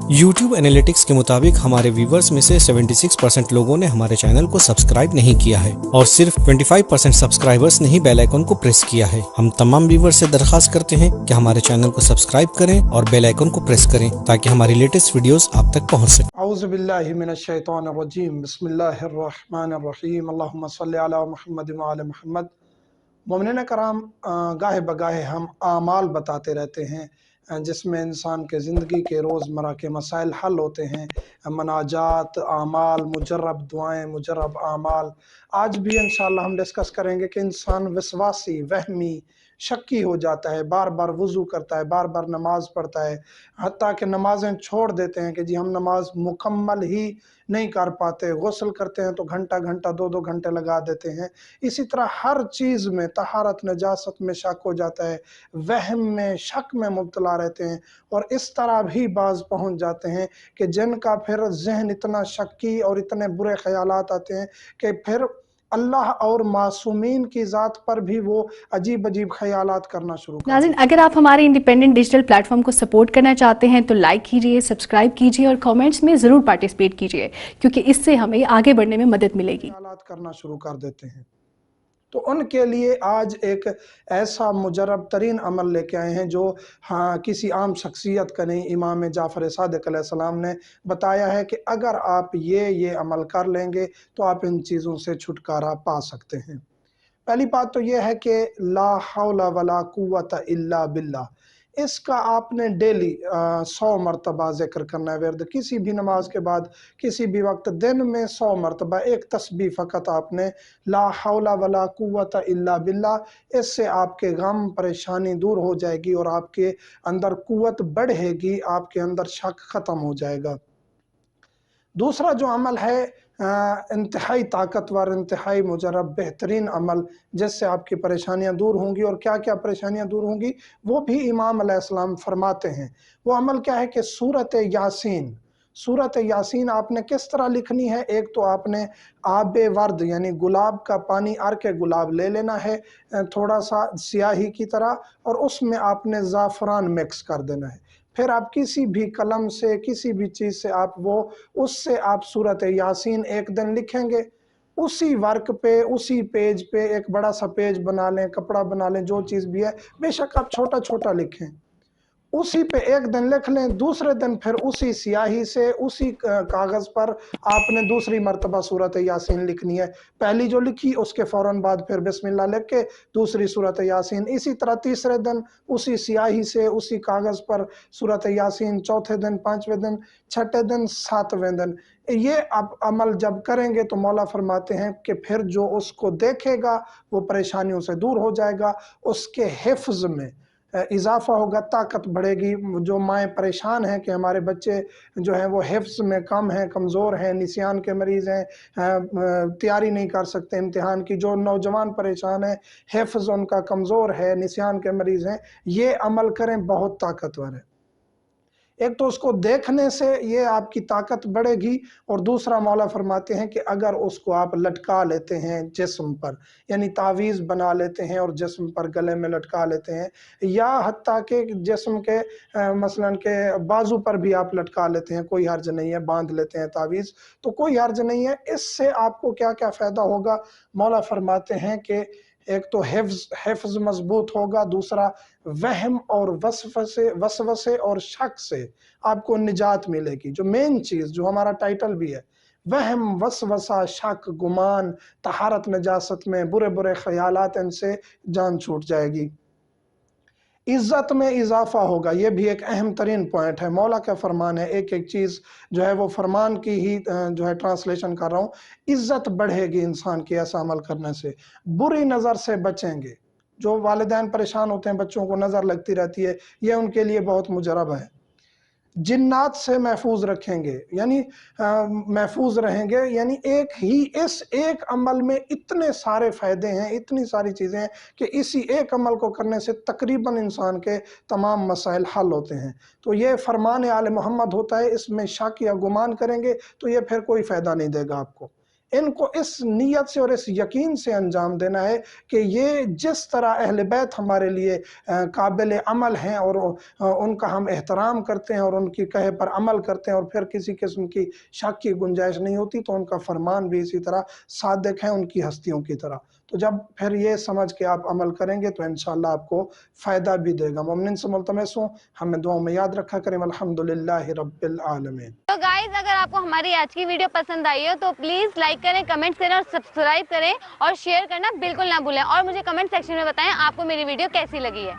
YouTube analytics کے مطابق ہمارے ویورز میں سے 76% لوگوں نے ہمارے چینل کو سبسکرائب نہیں کیا ہے اور صرف 25% سبسکرائبرز نے ہی بیل آئیکن کو پریس کیا ہے۔ ہم تمام ویورز سے درخواست کرتے ہیں کہ ہمارے چینل کو سبسکرائب کریں اور بیل آئیکن کو پریس کریں تاکہ ہماری لیٹسٹ ویڈیوز آپ تک پہنچ سکیں۔ اعوذ باللہ من الشیطان الرجیم، بسم اللہ الرحمن الرحیم، اللہم صلی علی محمد وعلی محمد۔ مومنین کرام، گاہے بگاہے ہم اعمال بتاتے رہتے ہیں جس میں انسان کے زندگی کے روزمرہ کے مسائل حل ہوتے ہیں، مناجات، اعمال، مجرب دعائیں، مجرب اعمال۔ آج بھی انشاءاللہ ہم ڈسکس کریں گے کہ انسان وسواسی، وہمی، شکی ہو جاتا ہے، بار بار وضو کرتا ہے، بار بار نماز پڑھتا ہے، حتیٰ کہ نمازیں چھوڑ دیتے ہیں کہ جی ہم نماز مکمل ہی نہیں کر پاتے، غسل کرتے ہیں تو گھنٹہ گھنٹہ 2 گھنٹے لگا دیتے ہیں۔ اسی طرح ہر چیز میں طہارت، نجاست میں شک ہو جاتا ہے، وہم میں، شک میں مبتلا رہتے ہیں، اور اس طرح بھی بعض پہنچ جاتے ہیں کہ جن کا پھر ذہن اتنا شکی اور اتنے برے خیالات آتے ہیں کہ پھر اللہ اور معصومین کی ذات پر بھی وہ عجیب عجیب خیالات کرنا شروع کر ناظرین، دیتے ہیں۔ اگر آپ ہمارے انڈیپینڈنٹ ڈیجیٹل پلیٹ فارم کو سپورٹ کرنا چاہتے ہیں تو لائک کیجئے، سبسکرائب کیجئے اور کامنٹس میں ضرور پارٹیسپیٹ کیجئے، کیونکہ اس سے ہمیں آگے بڑھنے میں مدد ملے گی۔ خیالات کرنا شروع کر دیتے ہیں، تو ان کے لیے آج ایک ایسا مجرب ترین عمل لے کے آئے ہیں جو کسی عام شخصیت کا نہیں، امام جعفر صادق علیہ السلام نے بتایا ہے کہ اگر آپ یہ عمل کر لیں گے تو آپ ان چیزوں سے چھٹکارا پا سکتے ہیں۔ پہلی بات تو یہ ہے کہ لا حول ولا قوت الا باللہ، اس کا آپ نے ڈیلی 100 مرتبہ ذکر کرنا ہے۔ ورد کسی بھی نماز کے بعد، کسی بھی وقت، دن میں 100 مرتبہ ایک تسبیح فقط آپ نے لا حول ولا قوت الا باللہ، اس سے آپ کے غم پریشانی دور ہو جائے گی اور آپ کے اندر قوت بڑھے گی، آپ کے اندر شک ختم ہو جائے گا۔ دوسرا جو عمل ہے انتہائی طاقتور، انتہائی مجرب، بہترین عمل جس سے آپ کی پریشانیاں دور ہوں گی، اور کیا کیا پریشانیاں دور ہوں گی وہ بھی امام علیہ السلام فرماتے ہیں۔ وہ عمل کیا ہے کہ سورۃ یاسین، سورۃ یاسین آپ نے کس طرح لکھنی ہے؟ ایک تو آپ نے آب ورد یعنی گلاب کا پانی، عرق گلاب لے لینا ہے تھوڑا سا سیاہی کی طرح، اور اس میں آپ نے زعفران مکس کر دینا ہے۔ پھر آپ کسی بھی قلم سے، کسی بھی چیز سے اس سے آپ سورۃ یاسین ایک دن لکھیں گے، اسی ورق پہ، اسی پیج پہ ایک بڑا سا پیج بنا لیں، کپڑا بنا لیں، جو چیز بھی ہے، بے شک آپ چھوٹا چھوٹا لکھیں، اسی پہ ایک دن لکھ لیں۔ دوسرے دن پھر اسی سیاہی سے، اسی کاغذ پر آپ نے دوسری مرتبہ سورۃ یاسین لکھنی ہے۔ پہلی جو لکھی اس کے فوراً بعد پھر بسم اللہ لکھ کے دوسری سورۃ یاسین، اسی طرح تیسرے دن اسی سیاہی سے، اسی کاغذ پر سورۃ یاسین، چوتھے دن، پانچویں دن، چھٹے دن، ساتویں دن۔ یہ اب عمل جب کریں گے تو مولا فرماتے ہیں کہ پھر جو اس کو دیکھے گا وہ پریشانیوں سے دور ہو جائے گا، اس کے حفظ میں اضافہ ہوگا، طاقت بڑھے گی۔ جو مائیں پریشان ہیں کہ ہمارے بچے جو ہیں وہ حفظ میں کم ہیں، کمزور ہیں، نسیان کے مریض ہیں، تیاری نہیں کر سکتے امتحان کی، جو نوجوان پریشان ہیں، حفظ ان کا کمزور ہے، نسیان کے مریض ہیں، یہ عمل کریں، بہت طاقتور ہے۔ ایک تو اس کو دیکھنے سے یہ آپ کی طاقت بڑھے گی، اور دوسرا مولا فرماتے ہیں کہ اگر اس کو آپ لٹکا لیتے ہیں جسم پر، یعنی تعویذ بنا لیتے ہیں اور جسم پر گلے میں لٹکا لیتے ہیں، یا حتیٰ کہ جسم کے مثلاً کہ بازو پر بھی آپ لٹکا لیتے ہیں، کوئی حرج نہیں ہے، باندھ لیتے ہیں تعویذ، تو کوئی حرج نہیں ہے۔ اس سے آپ کو کیا کیا فائدہ ہوگا؟ مولا فرماتے ہیں کہ ایک تو حفظ مضبوط ہوگا، دوسرا وہم اور وسوسے اور شک سے آپ کو نجات ملے گی۔ جو مین چیز، جو ہمارا ٹائٹل بھی ہے، وہم، وسوسہ، شک، گمان، طہارت نجاست میں برے برے خیالات، ان سے جان چھوٹ جائے گی۔ عزت میں اضافہ ہوگا، یہ بھی ایک اہم ترین پوائنٹ ہے۔ مولا کا فرمان ہے، ایک ایک چیز جو ہے وہ فرمان کی ہی جو ہے ٹرانسلیشن کر رہا ہوں۔ عزت بڑھے گی انسان کی ایسا عمل کرنے سے، بری نظر سے بچیں گے۔ جو والدین پریشان ہوتے ہیں، بچوں کو نظر لگتی رہتی ہے، یہ ان کے لیے بہت مجرب ہے۔ جنات سے محفوظ رکھیں گے، یعنی محفوظ رہیں گے، یعنی اس ایک عمل میں اتنے سارے فائدے ہیں، اتنی ساری چیزیں ہیں کہ اسی ایک عمل کو کرنے سے تقریباً انسان کے تمام مسائل حل ہوتے ہیں۔ تو یہ فرمان آل محمد ہوتا ہے، اس میں شک یا گمان کریں گے تو یہ پھر کوئی فائدہ نہیں دے گا آپ کو۔ ان کو اس نیت سے اور اس یقین سے انجام دینا ہے کہ یہ جس طرح اہل بیت ہمارے لیے قابل عمل ہیں اور ان کا ہم احترام کرتے ہیں اور ان کی کہے پر عمل کرتے ہیں اور پھر کسی قسم کی شک کی گنجائش نہیں ہوتی، تو ان کا فرمان بھی اسی طرح صادق ہے ان کی ہستیوں کی طرح۔ تو جب پھر یہ سمجھ کے آپ عمل کریں گے تو انشاءاللہ آپ کو فائدہ بھی دے گا۔ مومنین سے ملتمس ہوں ہمیں دعاؤں میں یاد رکھا کریں۔ الحمدللہ رب العالمین۔ تو گائز اگر آپ کو ہماری آج کی ویڈیو پسند آئی ہو تو پلیز لائک کریں، کمنٹ کریں اور سبسکرائب کریں اور شیئر کرنا بالکل نہ بھولیں، اور مجھے کمنٹ سیکشن میں بتائیں آپ کو میری ویڈیو کیسی لگی ہے۔